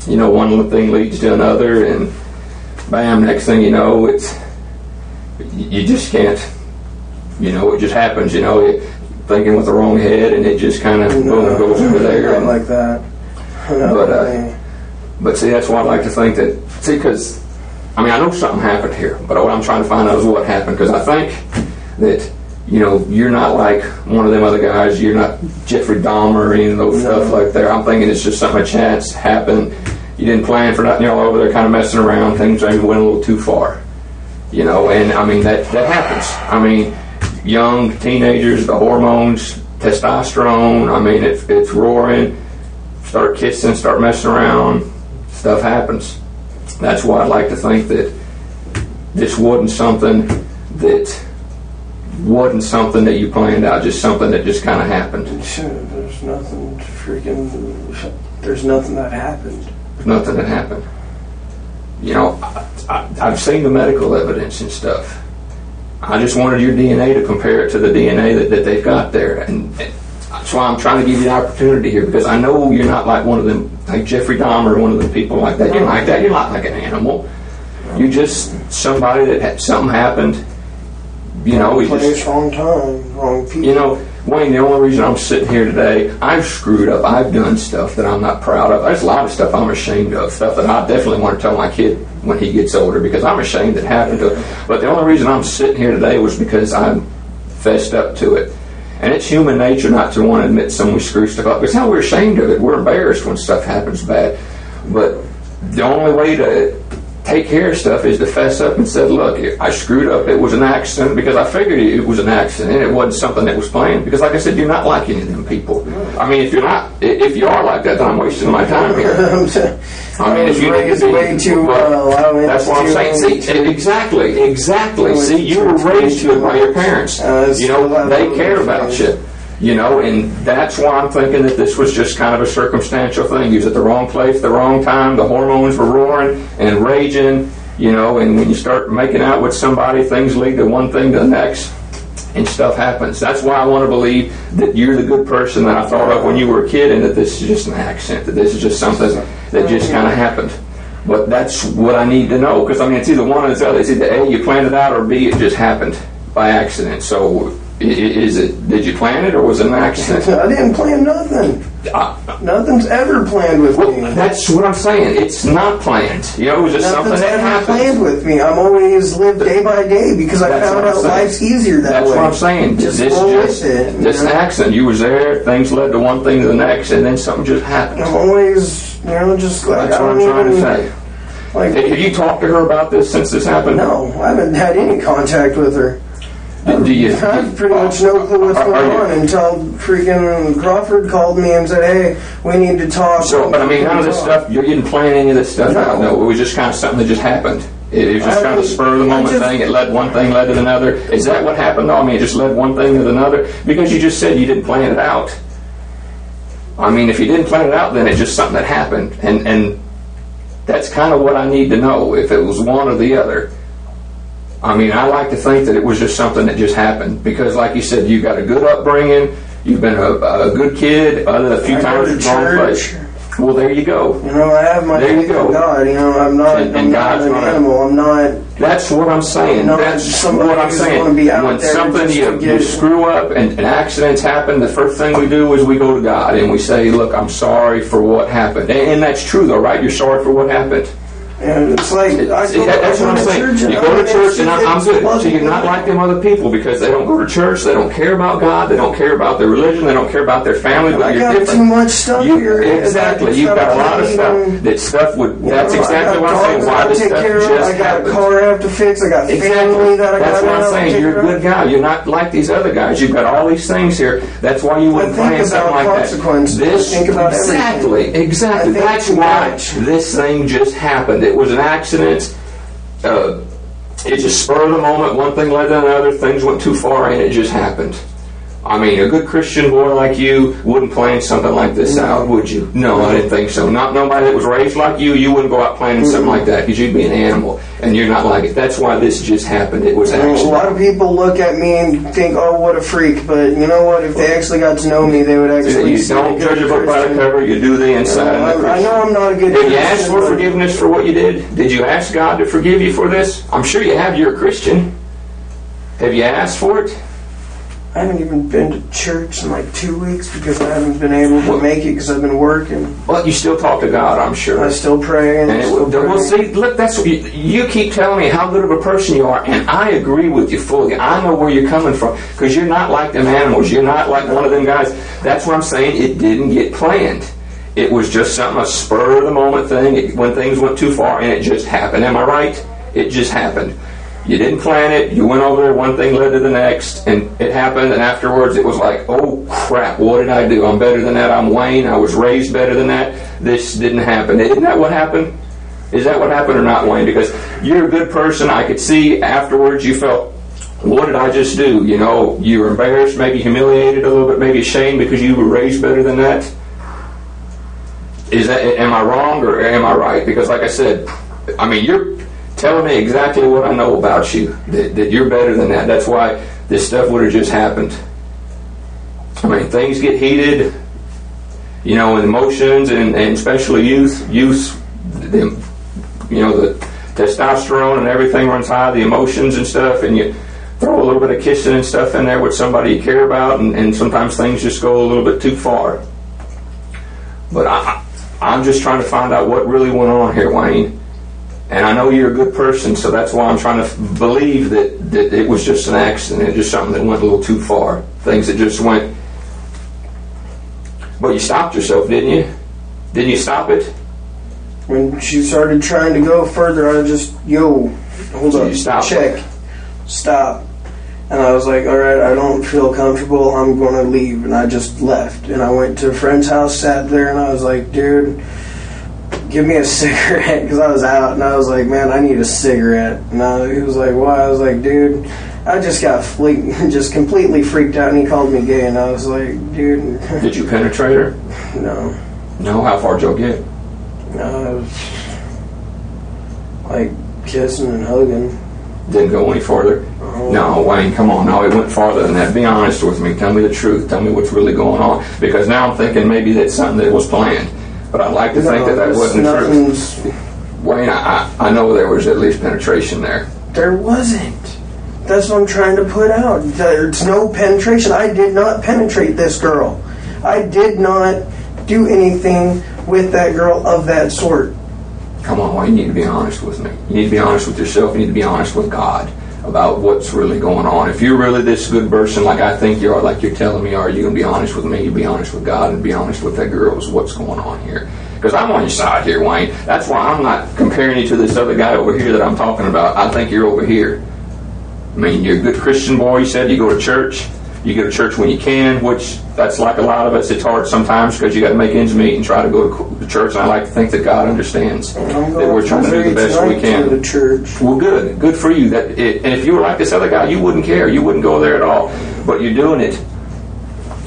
one thing leads to another, and bam, next thing you know, you just can't, it just happens, you're thinking with the wrong head, and it just kind of goes over there. Not like that. But see, that's why I like to think that, because, I know something happened here, but what I'm trying to find out is what happened, because I think that, you're not like one of them other guys. You're not Jeffrey Dahmer or any of those stuff like that. I'm thinking it's just something, a chance happened. You didn't plan for nothing. You're all over there kind of messing around. Things maybe went a little too far. And that happens. Young teenagers, the hormones, testosterone, it's roaring. Start kissing, start messing around. Stuff happens. That's why I'd like to think that this wasn't something that you planned out, just something that just kind of happened. There's nothing that happened. Nothing that happened. I've seen the medical evidence and stuff. I just wanted your DNA to compare it to the DNA that they've got there, and that's why I'm trying to give you the opportunity here, because I know you're not like one of them, like Jeffrey Dahmer or one of the people like that. You're like that. You're not like an animal. You're just somebody that had something happened. Wrong time, wrong people. Wayne, the only reason I'm sitting here today, I've screwed up. I've done stuff that I'm not proud of. There's a lot of stuff I'm ashamed of, stuff that I definitely want to tell my kid when he gets older, because I'm ashamed it happened to him. But the only reason I'm sitting here today was because I'm fessed up to it. And it's human nature not to want to admit when we screw stuff up. It's how we're ashamed of it. We're embarrassed when stuff happens bad. But the only way to take care of stuff is to fess up and say, look, I screwed up. It was an accident, because I figured it was an accident. It wasn't something that was planned, because like I said, you're not like any of them people. If you are like that, then I'm wasting my time here. If you raised way too well, that's what I'm saying. See, exactly. See, you were raised to it by your parents. They care about you. And that's why I'm thinking that this was just kind of a circumstantial thing. He was at the wrong place, at the wrong time. The hormones were roaring and raging, and when you start making out with somebody, things lead to one thing to the next, and stuff happens. That's why I want to believe that you're the good person that I thought of when you were a kid, and that this is just an accident, that this is just something that just kind of happened. But that's what I need to know, because it's either one or the other. It's either A, you planned it out, or B, it just happened by accident. So did you plan it, or was it an accident? I didn't plan nothing. Nothing's ever planned with me. That's what I'm saying. It's not planned. It was just something that happened. Planned with me. I'm always lived day by day, because I found out life's easier that way. That's what I'm saying. This an accident. You was there, things led to one thing to the next, and then something just happened. I'm always, just like, that's what I'm trying to say. Have you talked to her about this since this happened? No, I haven't had any contact with her. I pretty much no clue what's going on until freaking Crawford called me and said, hey, we need to talk. So, but none of this stuff, you didn't plan any of this stuff out. No, it was just kind of something that just happened. It was just kind of a spur of the moment thing. It led one thing, led to another. Is that what happened? No, it just led one thing to another, because you just said you didn't plan it out. If you didn't plan it out, then it's just something that happened. And that's kind of what I need to know, if it was one or the other. I like to think that it was just something that just happened, because like you said, you've got a good upbringing, you've been a good kid, other than a few times in the wrong place. Well, there you go. I have my faith in God. I'm not an animal. I'm not. That's what I'm saying. That's what I'm saying. When something you screw up and accidents happen, the first thing we do is we go to God and we say, look, I'm sorry for what happened. And that's true, though, right? You're sorry for what happened. And it's like, that's what I'm saying. You go to church, and I'm good. So you're not like them other people, because they don't go to church, they don't care about God, they don't care about their religion, they don't care about their family. But you're different. Too much stuff here. Exactly. You've got a lot of stuff. That's exactly what I'm saying. Why this stuff just happens. I got a car I have to fix. I got family that I got to That's what I'm saying. You're a good guy. You're not like these other guys. You've got all these things here. That's why you wouldn't plan something like that. Think about everything. Exactly. That's why this thing just happened. It was an accident. It just spurred the moment. One thing led to another. Things went too far, and it just happened. I mean, a good Christian boy like you wouldn't plan something like this out, would you? No, I didn't think so. Not nobody that was raised like you wouldn't go out planning something like that, because you'd be an animal, and you're not like it. That's why this just happened. It was actually... A lot of people look at me and think, oh, what a freak, but you know what? If they actually got to know me, they would actually... You don't judge a book by the cover, you do the inside. I know I'm not a good Did you ask for forgiveness for what you did? Did you ask God to forgive you for this? I'm sure you have. You're a Christian. Have you asked for it? I haven't even been to church in like 2 weeks because I haven't been able to make it because I've been working. Well, you still talk to God, I'm sure. I still pray. Well, see, look, that's what you keep telling me how good of a person you are, and I agree with you fully. I know where you're coming from, because you're not like them animals. You're not like one of them guys. That's what I'm saying. It didn't get planned. It was just something, a spur-of-the-moment thing, when things went too far, and it just happened. Am I right? It just happened. You didn't plan it, you went over there, one thing led to the next, and it happened, and afterwards it was like, oh crap, what did I do? I'm better than that, I'm Wayne, I was raised better than that, this didn't happen. Isn't that what happened? Is that what happened or not, Wayne? Because you're a good person, I could see afterwards you felt, what did I just do? You know, you were embarrassed, maybe humiliated a little bit, maybe ashamed because you were raised better than that. Am I wrong or am I right? Because like I said, I mean, you're telling me exactly what I know about you, that you're better than that. That's why this stuff would have just happened. I mean, things get heated, you know, in emotions, and especially youth, you know, the testosterone and everything runs high, the emotions and stuff, and you throw a little bit of kissing and stuff in there with somebody you care about, and sometimes things just go a little bit too far. But I'm just trying to find out what really went on here, Wayne. And I know you're a good person, so that's why I'm trying to believe that it was just an accident, just something that went a little too far. Things that just went... But you stopped yourself, didn't you? Didn't you stop it? When she started trying to go further, I just, hold up, check, stop. And I was like, all right, I don't feel comfortable, I'm going to leave. And I just left. And I went to a friend's house, sat there, and I was like, dude... give me a cigarette, because I was out, and I was like, man, I need a cigarette. And he was like, why? I was like, dude, I just got just completely freaked out, and he called me gay, and I was like, dude. Did you penetrate her? No. No? How far did you get? No, it was like kissing and hugging. Didn't go any farther? No, Wayne, come on. No, it went farther than that. Be honest with me. Tell me the truth. Tell me what's really going on. Because now I'm thinking maybe that's something that was planned. But I'd like to think that wasn't true. Wayne, I know there was at least penetration there. There wasn't. That's what I'm trying to put out. There's no penetration. I did not penetrate this girl. I did not do anything with that girl of that sort. Come on, Wayne, you need to be honest with me. You need to be honest with yourself. You need to be honest with God about what's really going on. If you're really this good person like I think you are, like you're telling me you are, you're going to be honest with me, you be honest with God, and be honest with that girl is what's going on here. Because I'm on your side here, Wayne. That's why I'm not comparing you to this other guy over here that I'm talking about. I think you're over here. I mean, you're a good Christian boy. You said you go to church. You go to church when you can, which that's like a lot of us. It's hard sometimes because you got to make ends meet and try to go to church. And I like to think that God understands that we're trying to do the best we can. To church. Well, good for you. And if you were like this other guy, you wouldn't care. You wouldn't go there at all. But you're doing it.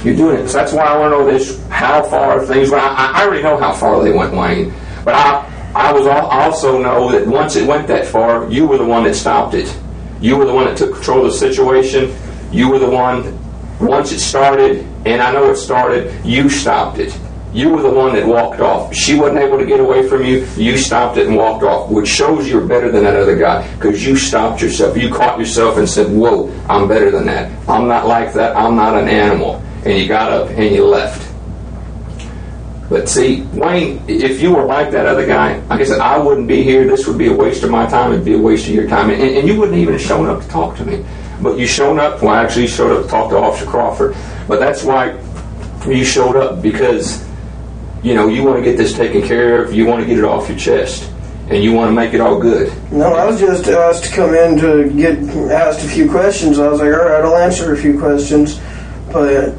You're doing it. So that's why I want to know this: how far things went. I already know how far they went, Wayne. But I also know that once it went that far, you were the one that stopped it. You were the one that took control of the situation. You were the one. Once it started, and I know it started, you stopped it. You were the one that walked off. She wasn't able to get away from you. You stopped it and walked off, which shows you're better than that other guy because you stopped yourself. You caught yourself and said, whoa, I'm better than that. I'm not like that. I'm not an animal. And you got up and you left. But see, Wayne, if you were like that other guy, like I said, I wouldn't be here. This would be a waste of my time. It'd be a waste of your time. And you wouldn't even have shown up to talk to me. But you showed up, well, actually you showed up to talk to Officer Crawford. But that's why you showed up, because, you know, you want to get this taken care of. You want to get it off your chest. And you want to make it all good. No, I was just asked to come in to get asked a few questions. I was like, all right, I'll answer a few questions. But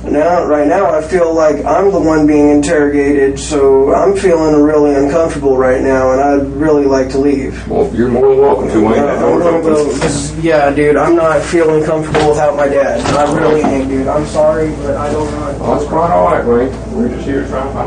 Right now, I feel like I'm the one being interrogated, so I'm feeling really uncomfortable right now, and I'd really like to leave. Well, you're more than welcome to, Wayne. That door's open. Yeah, dude, I'm not feeling comfortable without my dad. I really ain't, dude. I'm sorry, but I don't know. Well, that's quite all right, Wayne. We're just here trying to find